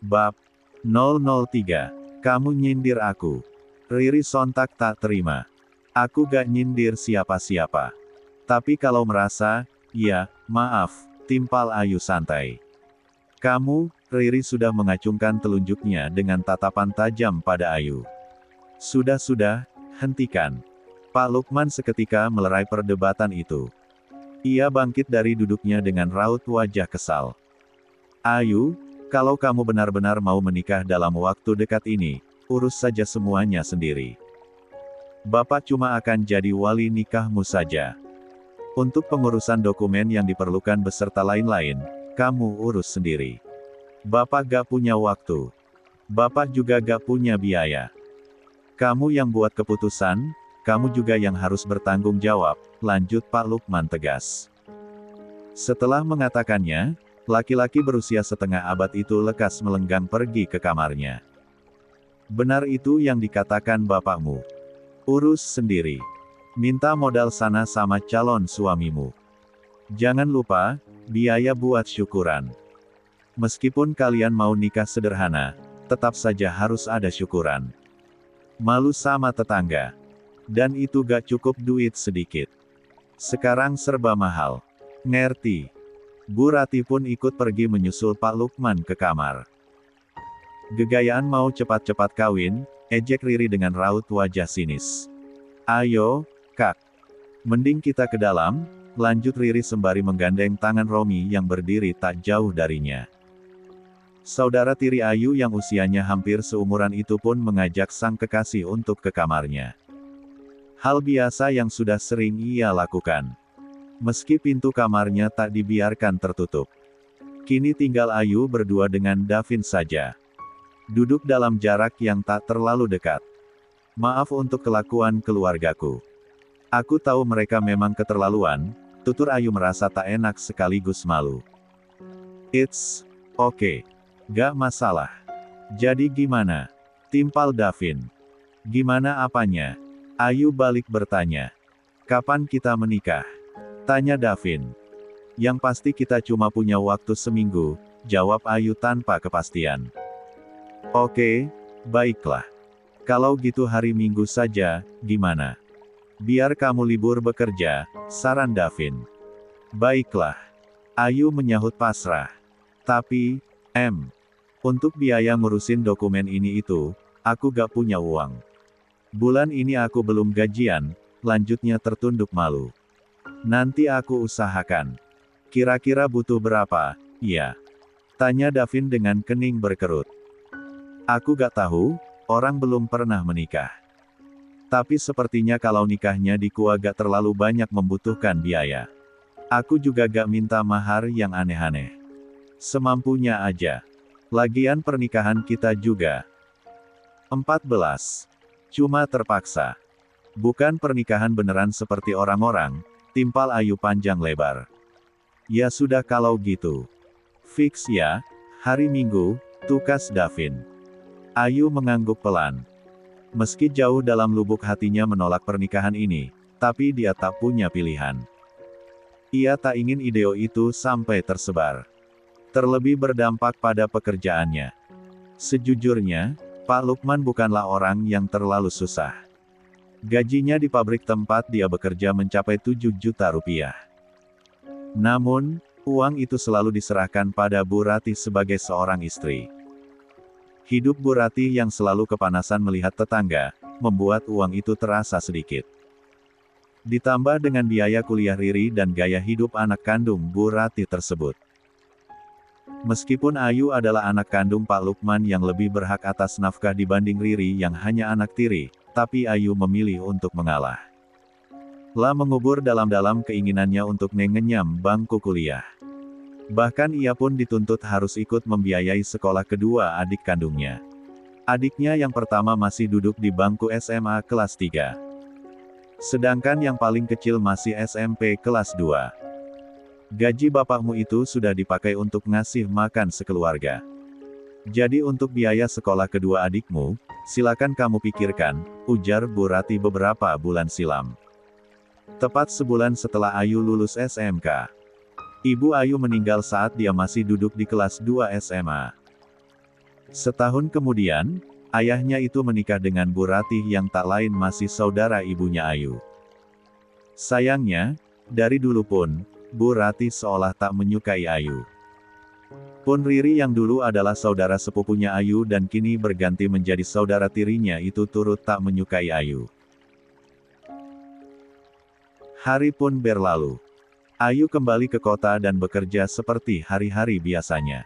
Bab 003. Kamu nyindir aku. Riri sontak tak terima. Aku gak nyindir siapa-siapa. Tapi kalau merasa, ya, maaf, timpal Ayu santai. Kamu, Riri sudah mengacungkan telunjuknya dengan tatapan tajam pada Ayu. Sudah, hentikan. Pak Lukman seketika melerai perdebatan itu. Ia bangkit dari duduknya dengan raut wajah kesal. Ayu, kalau kamu benar-benar mau menikah dalam waktu dekat ini, urus saja semuanya sendiri. Bapak cuma akan jadi wali nikahmu saja. Untuk pengurusan dokumen yang diperlukan beserta lain-lain, kamu urus sendiri. Bapak gak punya waktu. Bapak juga gak punya biaya. Kamu yang buat keputusan, kamu juga yang harus bertanggung jawab, lanjut Pak Lukman tegas. Setelah mengatakannya, laki-laki berusia setengah abad itu lekas melenggang pergi ke kamarnya. Benar itu yang dikatakan bapakmu. Urus sendiri. Minta modal sana sama calon suamimu. Jangan lupa, biaya buat syukuran. Meskipun kalian mau nikah sederhana, tetap saja harus ada syukuran. Malu sama tetangga. Dan itu gak cukup duit sedikit. Sekarang serba mahal. Ngerti? Bu Rati pun ikut pergi menyusul Pak Lukman ke kamar. Gegayaan mau cepat-cepat kawin, ejek Riri dengan raut wajah sinis. Ayo, Kak. Mending kita ke dalam, lanjut Riri sembari menggandeng tangan Romi yang berdiri tak jauh darinya. Saudara tiri Ayu yang usianya hampir seumuran itu pun mengajak sang kekasih untuk ke kamarnya. Hal biasa yang sudah sering ia lakukan. Meski pintu kamarnya tak dibiarkan tertutup. Kini tinggal Ayu berdua dengan Davin saja. Duduk dalam jarak yang tak terlalu dekat. Maaf untuk kelakuan keluargaku. Aku tahu mereka memang keterlaluan, tutur Ayu merasa tak enak sekaligus malu. It's okay. Gak masalah. Jadi gimana? Timpal Davin. Gimana apanya? Ayu balik bertanya. Kapan kita menikah? Tanya Davin. Yang pasti kita cuma punya waktu seminggu, jawab Ayu tanpa kepastian. Oke, baiklah. Kalau gitu hari Minggu saja, gimana? Biar kamu libur bekerja, saran Davin. Baiklah. Ayu menyahut pasrah. Tapi, untuk biaya ngurusin dokumen ini itu, aku gak punya uang. Bulan ini aku belum gajian, lanjutnya tertunduk malu. Nanti aku usahakan. Kira-kira butuh berapa, ya? Tanya Davin dengan kening berkerut. Aku gak tahu, orang belum pernah menikah. Tapi sepertinya kalau nikahnya di Kua gak terlalu banyak membutuhkan biaya. Aku juga gak minta mahar yang aneh-aneh. Semampunya aja. Lagian pernikahan kita juga 14. Cuma terpaksa. Bukan pernikahan beneran seperti orang-orang, timpal Ayu panjang lebar. Ya sudah kalau gitu. Fix ya, hari Minggu, tukas Davin. Ayu mengangguk pelan. Meski jauh dalam lubuk hatinya menolak pernikahan ini, tapi dia tak punya pilihan. Ia tak ingin ideo itu sampai tersebar. Terlebih berdampak pada pekerjaannya. Sejujurnya, Pak Lukman bukanlah orang yang terlalu susah. Gajinya di pabrik tempat dia bekerja mencapai 7 juta rupiah. Namun, uang itu selalu diserahkan pada Bu Rati sebagai seorang istri. Hidup Bu Rati yang selalu kepanasan melihat tetangga, membuat uang itu terasa sedikit. Ditambah dengan biaya kuliah Riri dan gaya hidup anak kandung Bu Rati tersebut. Meskipun Ayu adalah anak kandung Pak Lukman yang lebih berhak atas nafkah dibanding Riri yang hanya anak tiri, tapi Ayu memilih untuk mengalah. Lah mengubur dalam-dalam keinginannya untuk mengenyam bangku kuliah. Bahkan ia pun dituntut harus ikut membiayai sekolah kedua adik kandungnya. Adiknya yang pertama masih duduk di bangku SMA kelas 3. Sedangkan yang paling kecil masih SMP kelas 2. Gaji bapakmu itu sudah dipakai untuk ngasih makan sekeluarga. Jadi untuk biaya sekolah kedua adikmu, silakan kamu pikirkan, ujar Bu Rati beberapa bulan silam. Tepat sebulan setelah Ayu lulus SMK. Ibu Ayu meninggal saat dia masih duduk di kelas 2 SMA. Setahun kemudian, ayahnya itu menikah dengan Bu Ratih yang tak lain masih saudara ibunya Ayu. Sayangnya, dari dulu pun, Bu Ratih seolah tak menyukai Ayu. Pun Riri yang dulu adalah saudara sepupunya Ayu dan kini berganti menjadi saudara tirinya itu turut tak menyukai Ayu. Hari pun berlalu. Ayu kembali ke kota dan bekerja seperti hari-hari biasanya.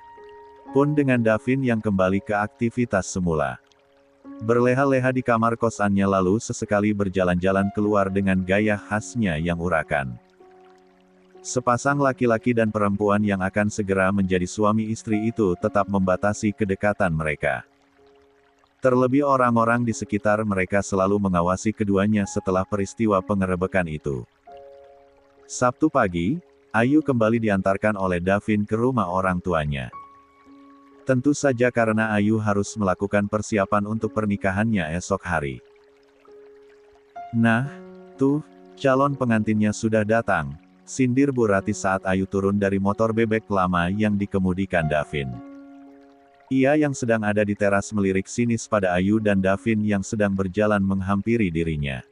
Pun dengan Davin yang kembali ke aktivitas semula. Berleha-leha di kamar kosannya lalu sesekali berjalan-jalan keluar dengan gaya khasnya yang urakan. Sepasang laki-laki dan perempuan yang akan segera menjadi suami istri itu tetap membatasi kedekatan mereka. Terlebih orang-orang di sekitar mereka selalu mengawasi keduanya setelah peristiwa pengerebekan itu. Sabtu pagi, Ayu kembali diantarkan oleh Davin ke rumah orang tuanya. Tentu saja karena Ayu harus melakukan persiapan untuk pernikahannya esok hari. Nah, tuh, calon pengantinnya sudah datang, sindir Bu Ratih saat Ayu turun dari motor bebek lama yang dikemudikan Davin. Ia yang sedang ada di teras melirik sinis pada Ayu dan Davin yang sedang berjalan menghampiri dirinya.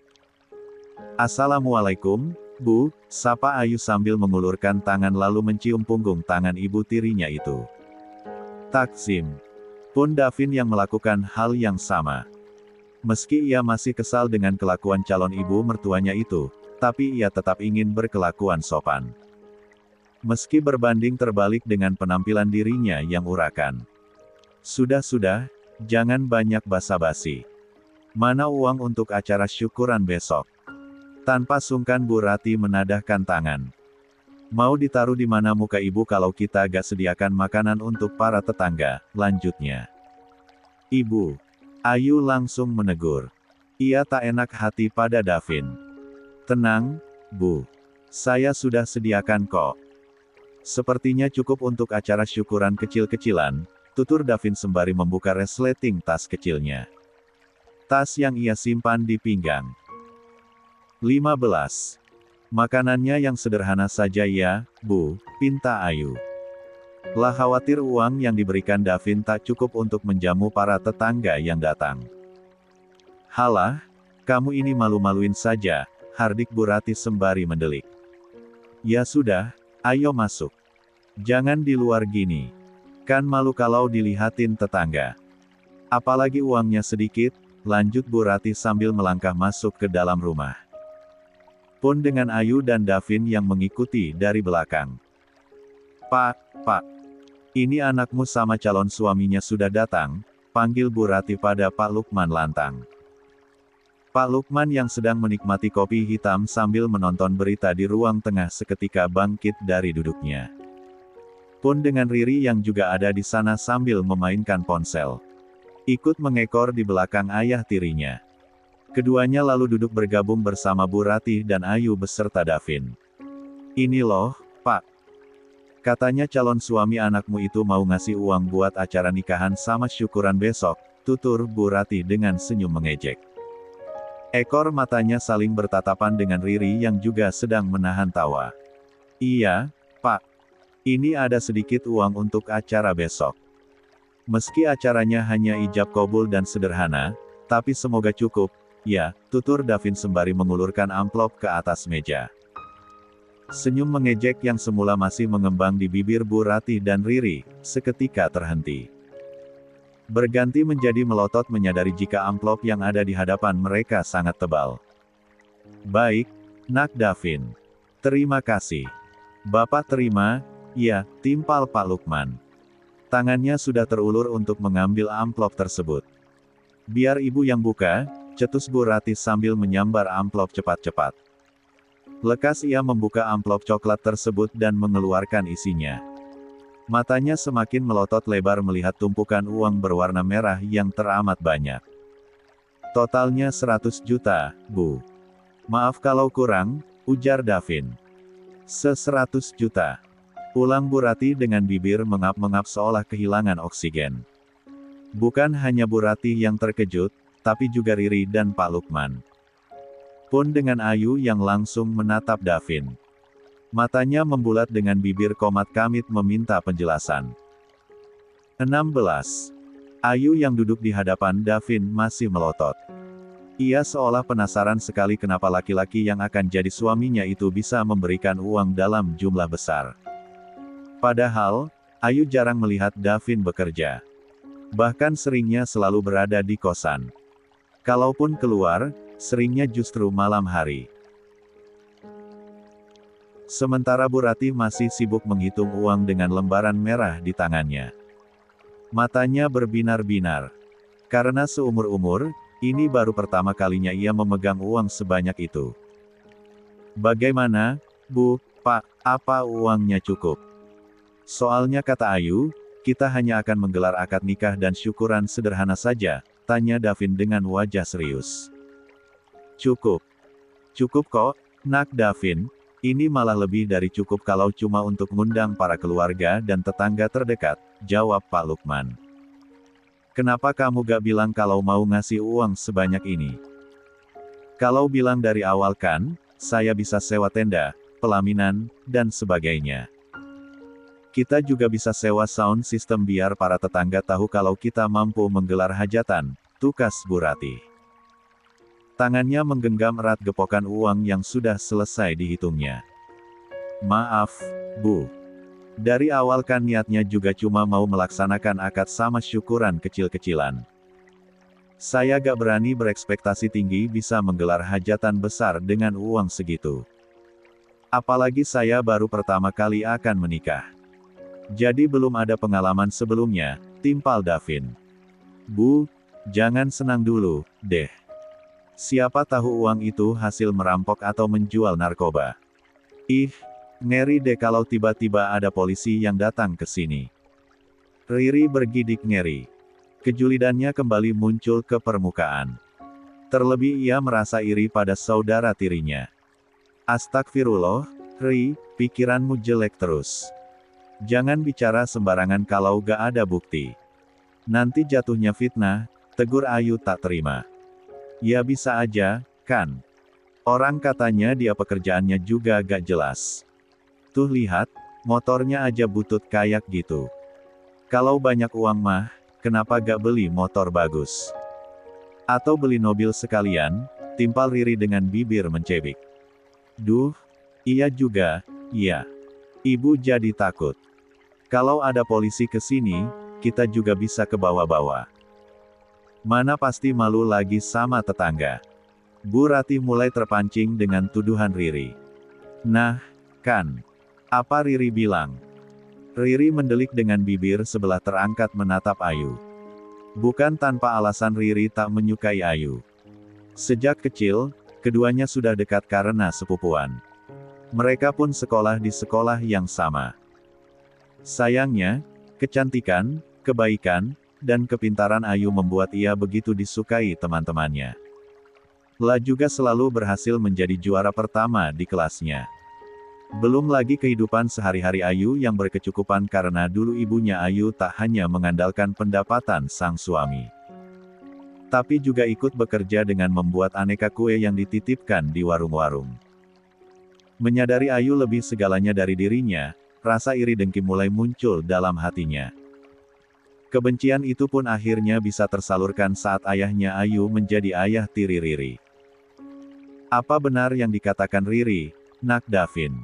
"Assalamualaikum, Bu," sapa Ayu sambil mengulurkan tangan lalu mencium punggung tangan ibu tirinya itu. Taksim. Pun Davin yang melakukan hal yang sama. Meski ia masih kesal dengan kelakuan calon ibu mertuanya itu, tapi ia tetap ingin berkelakuan sopan. Meski berbanding terbalik dengan penampilan dirinya yang urakan. Sudah, jangan banyak basa-basi. Mana uang untuk acara syukuran besok? Tanpa sungkan Bu Ratih menadahkan tangan. Mau ditaruh di mana muka ibu kalau kita gak sediakan makanan untuk para tetangga, lanjutnya. Ibu. Ayu langsung menegur. Ia tak enak hati pada Davin. Tenang, Bu. Saya sudah sediakan kok. Sepertinya cukup untuk acara syukuran kecil-kecilan, tutur Davin sembari membuka resleting tas kecilnya. Tas yang ia simpan di pinggang. 15. Makanannya yang sederhana saja ya, Bu, pinta Ayu. Lah khawatir uang yang diberikan Davin tak cukup untuk menjamu para tetangga yang datang. Halah, kamu ini malu-maluin saja, hardik Bu Ratih sembari mendelik. Ya sudah, ayo masuk. Jangan di luar gini. Kan malu kalau dilihatin tetangga. Apalagi uangnya sedikit, lanjut Bu Ratih sambil melangkah masuk ke dalam rumah. Pun dengan Ayu dan Davin yang mengikuti dari belakang. Pak, ini anakmu sama calon suaminya sudah datang, panggil Bu Ratih pada Pak Lukman lantang. Pak Lukman yang sedang menikmati kopi hitam sambil menonton berita di ruang tengah seketika bangkit dari duduknya. Pun dengan Riri yang juga ada di sana sambil memainkan ponsel. Ikut mengekor di belakang ayah tirinya. Keduanya lalu duduk bergabung bersama Bu Ratih dan Ayu beserta Davin. Ini loh, Pak. Katanya calon suami anakmu itu mau ngasih uang buat acara nikahan sama syukuran besok, tutur Bu Ratih dengan senyum mengejek. Ekor matanya saling bertatapan dengan Riri yang juga sedang menahan tawa. Iya, Pak. Ini ada sedikit uang untuk acara besok. Meski acaranya hanya ijab kabul dan sederhana, tapi semoga cukup. Ya, tutur Davin sembari mengulurkan amplop ke atas meja. Senyum mengejek yang semula masih mengembang di bibir Bu Ratih dan Riri, seketika terhenti. Berganti menjadi melotot menyadari jika amplop yang ada di hadapan mereka sangat tebal. Baik, Nak Davin. Terima kasih. Bapak terima, ya, timpal Pak Lukman. Tangannya sudah terulur untuk mengambil amplop tersebut. Biar ibu yang buka, cetus Bu Ratih sambil menyambar amplop cepat-cepat. Lekas ia membuka amplop coklat tersebut dan mengeluarkan isinya. Matanya semakin melotot lebar melihat tumpukan uang berwarna merah yang teramat banyak. Totalnya 100 juta, Bu. Maaf kalau kurang, ujar Davin. 100 juta. Ulang Bu Ratih dengan bibir mengap-mengap seolah kehilangan oksigen. Bukan hanya Bu Ratih yang terkejut, tapi juga Riri dan Pak Lukman. Pun dengan Ayu yang langsung menatap Davin. Matanya membulat dengan bibir komat kamit meminta penjelasan. 16. Ayu yang duduk di hadapan Davin masih melotot. Ia seolah penasaran sekali kenapa laki-laki yang akan jadi suaminya itu bisa memberikan uang dalam jumlah besar. Padahal, Ayu jarang melihat Davin bekerja. Bahkan seringnya selalu berada di kosan. Kalaupun keluar, seringnya justru malam hari. Sementara Bu Ratih masih sibuk menghitung uang dengan lembaran merah di tangannya. Matanya berbinar-binar. Karena seumur-umur, ini baru pertama kalinya ia memegang uang sebanyak itu. "Bagaimana, Bu, Pak, apa uangnya cukup?" "Soalnya," kata Ayu, "kita hanya akan menggelar akad nikah dan syukuran sederhana saja," tanya Davin dengan wajah serius. "Cukup. Cukup kok, Nak Davin. Ini malah lebih dari cukup kalau cuma untuk ngundang para keluarga dan tetangga terdekat," jawab Pak Lukman. "Kenapa kamu gak bilang kalau mau ngasih uang sebanyak ini? Kalau bilang dari awal kan, saya bisa sewa tenda, pelaminan, dan sebagainya. Kita juga bisa sewa sound system biar para tetangga tahu kalau kita mampu menggelar hajatan," tukas Bu Ratih. Tangannya menggenggam erat gepokan uang yang sudah selesai dihitungnya. "Maaf, Bu. Dari awal kan niatnya juga cuma mau melaksanakan akad sama syukuran kecil-kecilan. Saya gak berani berekspektasi tinggi bisa menggelar hajatan besar dengan uang segitu. Apalagi saya baru pertama kali akan menikah. Jadi belum ada pengalaman sebelumnya," timpal Davin. "Bu, jangan senang dulu, deh. Siapa tahu uang itu hasil merampok atau menjual narkoba. Ih, ngeri deh kalau tiba-tiba ada polisi yang datang ke sini." Riri bergidik ngeri. Kejulidannya kembali muncul ke permukaan. Terlebih ia merasa iri pada saudara tirinya. "Astagfirullah, Ri, pikiranmu jelek terus. Jangan bicara sembarangan kalau gak ada bukti. Nanti jatuhnya fitnah," tegur Ayu tak terima. "Ya bisa aja, kan? Orang katanya dia pekerjaannya juga gak jelas. Tuh lihat, motornya aja butut kayak gitu. Kalau banyak uang mah, kenapa gak beli motor bagus? Atau beli mobil sekalian," timpal Riri dengan bibir mencebik. "Duh, iya juga, iya. Ibu jadi takut. Kalau ada polisi ke sini, kita juga bisa ke bawah-bawah. Mana pasti malu lagi sama tetangga." Bu Ratih mulai terpancing dengan tuduhan Riri. "Nah, kan. Apa Riri bilang?" Riri mendelik dengan bibir sebelah terangkat menatap Ayu. Bukan tanpa alasan Riri tak menyukai Ayu. Sejak kecil, keduanya sudah dekat karena sepupuan. Mereka pun sekolah di sekolah yang sama. Sayangnya, kecantikan, kebaikan, dan kepintaran Ayu membuat ia begitu disukai teman-temannya. La juga selalu berhasil menjadi juara pertama di kelasnya. Belum lagi kehidupan sehari-hari Ayu yang berkecukupan karena dulu ibunya Ayu tak hanya mengandalkan pendapatan sang suami, tapi juga ikut bekerja dengan membuat aneka kue yang dititipkan di warung-warung. Menyadari Ayu lebih segalanya dari dirinya, rasa iri dengki mulai muncul dalam hatinya. Kebencian itu pun akhirnya bisa tersalurkan saat ayahnya Ayu menjadi ayah tiri Riri. Apa benar yang dikatakan Riri, Nak Davin?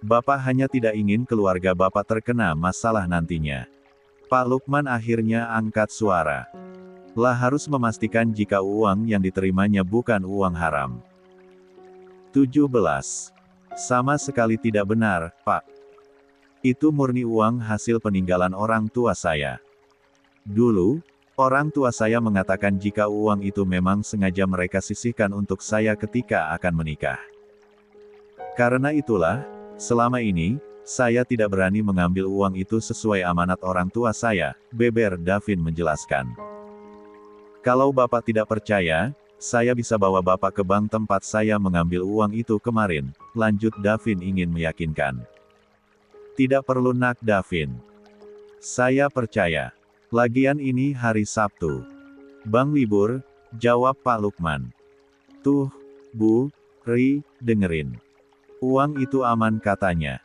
Bapak hanya tidak ingin keluarga Bapak terkena masalah nantinya. Pak Lukman akhirnya angkat suara. La harus memastikan jika uang yang diterimanya bukan uang haram. 17. Sama sekali tidak benar, Pak. Itu murni uang hasil peninggalan orang tua saya. Dulu, orang tua saya mengatakan jika uang itu memang sengaja mereka sisihkan untuk saya ketika akan menikah. Karena itulah, selama ini, saya tidak berani mengambil uang itu sesuai amanat orang tua saya, beber Davin menjelaskan. Kalau Bapak tidak percaya, saya bisa bawa Bapak ke bank tempat saya mengambil uang itu kemarin, lanjut Davin ingin meyakinkan. Tidak perlu Nak Davin. Saya percaya. Lagian ini hari Sabtu. Bank libur, jawab Pak Lukman. Tuh, Bu, Ri, dengerin. Uang itu aman katanya.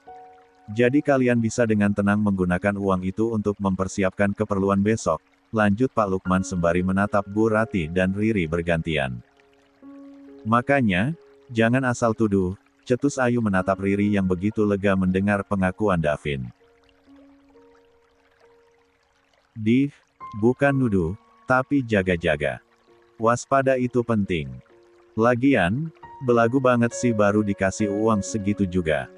Jadi kalian bisa dengan tenang menggunakan uang itu untuk mempersiapkan keperluan besok, lanjut Pak Lukman sembari menatap Bu Ratih dan Riri bergantian. Makanya, jangan asal tuduh, cetus Ayu menatap Riri yang begitu lega mendengar pengakuan Davin. Bukan nuduh, tapi jaga-jaga. Waspada itu penting. Lagian, belagu banget sih baru dikasih uang segitu juga.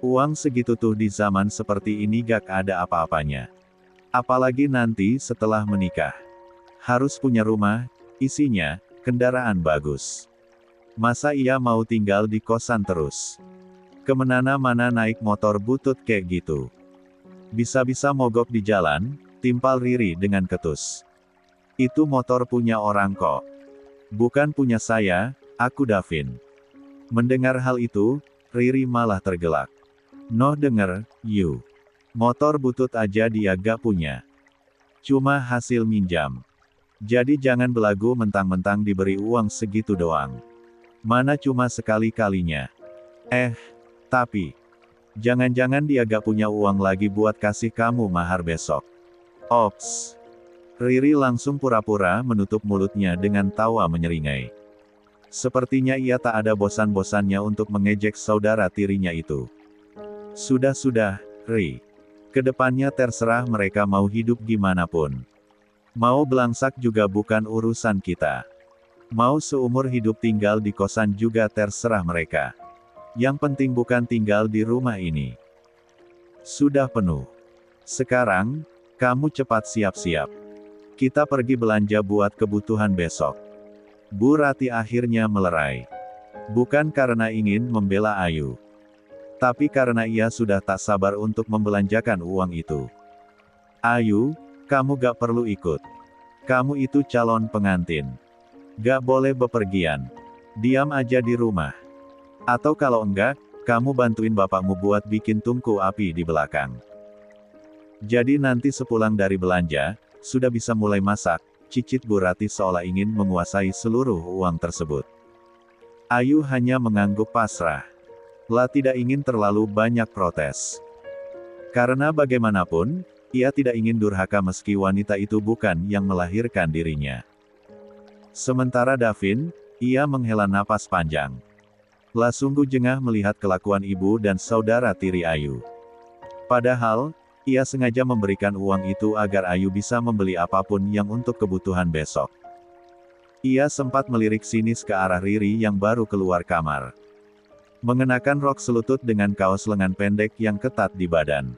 Uang segitu tuh di zaman seperti ini gak ada apa-apanya. Apalagi nanti setelah menikah. Harus punya rumah, isinya, kendaraan bagus. Masa ia mau tinggal di kosan terus? Kemana-mana naik motor butut kayak gitu. Bisa-bisa mogok di jalan, timpal Riri dengan ketus. Itu motor punya orang kok. Bukan punya saya, aku Davin. Mendengar hal itu, Riri malah tergelak. Noh denger, you. Motor butut aja dia gak punya. Cuma hasil minjam. Jadi jangan belagu mentang-mentang diberi uang segitu doang. Mana cuma sekali-kalinya. Tapi. Jangan-jangan dia gak punya uang lagi buat kasih kamu mahar besok. Ops. Riri langsung pura-pura menutup mulutnya dengan tawa menyeringai. Sepertinya ia tak ada bosan-bosannya untuk mengejek saudara tirinya itu. Sudah-sudah, Ri. Kedepannya terserah mereka mau hidup gimana pun. Mau belangsak juga bukan urusan kita. Mau seumur hidup tinggal di kosan juga terserah mereka. Yang penting bukan tinggal di rumah ini. Sudah penuh. Sekarang, kamu cepat siap-siap. Kita pergi belanja buat kebutuhan besok. Bu Ratih akhirnya melerai. Bukan karena ingin membela Ayu. Tapi karena ia sudah tak sabar untuk membelanjakan uang itu. Ayu, kamu gak perlu ikut. Kamu itu calon pengantin. Gak boleh bepergian. Diam aja di rumah. Atau kalau enggak, kamu bantuin bapakmu buat bikin tungku api di belakang. Jadi nanti sepulang dari belanja, sudah bisa mulai masak, cicit Bu Ratih seolah ingin menguasai seluruh uang tersebut. Ayu hanya mengangguk pasrah. Lah tidak ingin terlalu banyak protes. Karena bagaimanapun, ia tidak ingin durhaka meski wanita itu bukan yang melahirkan dirinya. Sementara Davin, ia menghela napas panjang. Lah sungguh jengah melihat kelakuan ibu dan saudara tiri Ayu. Padahal, ia sengaja memberikan uang itu agar Ayu bisa membeli apapun yang untuk kebutuhan besok. Ia sempat melirik sinis ke arah Riri yang baru keluar kamar. Mengenakan rok selutut dengan kaos lengan pendek yang ketat di badan.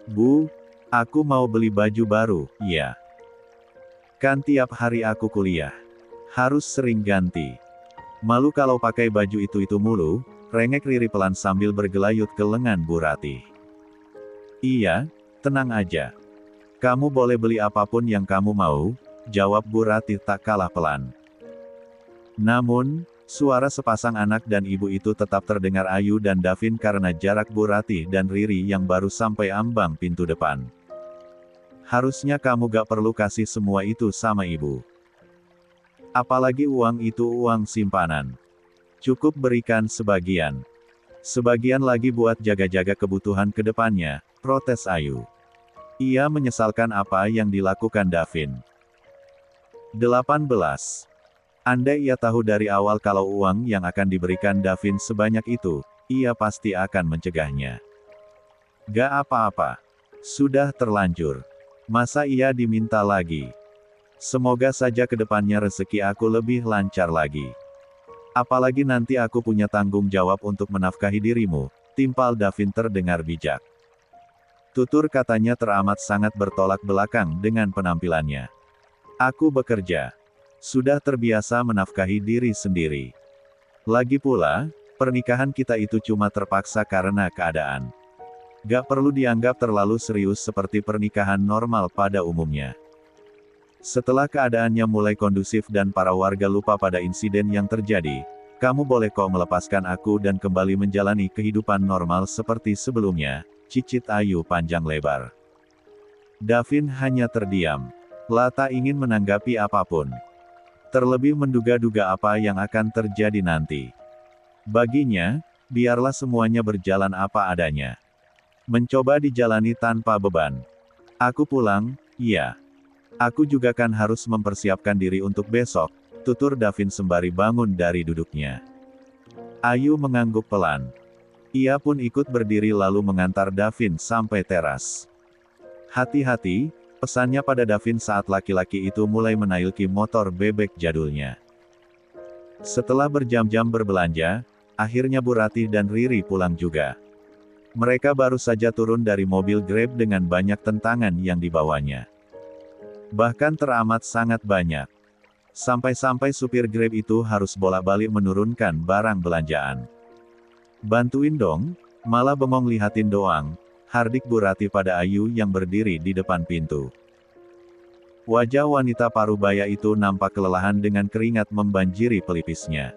Bu, aku mau beli baju baru, ya. Kan tiap hari aku kuliah. Harus sering ganti. Malu kalau pakai baju itu mulu, rengek Riri pelan sambil bergelayut ke lengan Bu Ratih. Iya, tenang aja. Kamu boleh beli apapun yang kamu mau, jawab Bu Ratih tak kalah pelan. Namun, suara sepasang anak dan ibu itu tetap terdengar Ayu dan Davin karena jarak Bu Ratih dan Riri yang baru sampai ambang pintu depan. Harusnya kamu gak perlu kasih semua itu sama ibu. Apalagi uang itu uang simpanan. Cukup berikan sebagian. Sebagian lagi buat jaga-jaga kebutuhan ke depannya, protes Ayu. Ia menyesalkan apa yang dilakukan Davin. 18. Andai ia tahu dari awal kalau uang yang akan diberikan Davin sebanyak itu, ia pasti akan mencegahnya. Gak apa-apa. Sudah terlanjur. Masa ia diminta lagi? Semoga saja kedepannya rezeki aku lebih lancar lagi. Apalagi nanti aku punya tanggung jawab untuk menafkahi dirimu, timpal Davin terdengar bijak. Tutur katanya teramat sangat bertolak belakang dengan penampilannya. Aku bekerja. Sudah terbiasa menafkahi diri sendiri. Lagi pula, pernikahan kita itu cuma terpaksa karena keadaan. Gak perlu dianggap terlalu serius seperti pernikahan normal pada umumnya. Setelah keadaannya mulai kondusif dan para warga lupa pada insiden yang terjadi, kamu boleh kok melepaskan aku dan kembali menjalani kehidupan normal seperti sebelumnya, cicit Ayu panjang lebar. Davin hanya terdiam. Lah tak ingin menanggapi apapun. Terlebih menduga-duga apa yang akan terjadi nanti. Baginya, biarlah semuanya berjalan apa adanya. Mencoba dijalani tanpa beban. Aku pulang, ya. Aku juga kan harus mempersiapkan diri untuk besok, tutur Davin sembari bangun dari duduknya. Ayu mengangguk pelan. Ia pun ikut berdiri lalu mengantar Davin sampai teras. Hati-hati, pesannya pada Davin saat laki-laki itu mulai menaiki motor bebek jadulnya. Setelah berjam-jam berbelanja, akhirnya Bu Ratih dan Riri pulang juga. Mereka baru saja turun dari mobil Grab dengan banyak tentangan yang dibawanya. Bahkan teramat sangat banyak. Sampai-sampai supir Grab itu harus bolak-balik menurunkan barang belanjaan. Bantuin dong, malah bengong lihatin doang, hardik Bu Ratih pada Ayu yang berdiri di depan pintu. Wajah wanita parubaya itu nampak kelelahan dengan keringat membanjiri pelipisnya.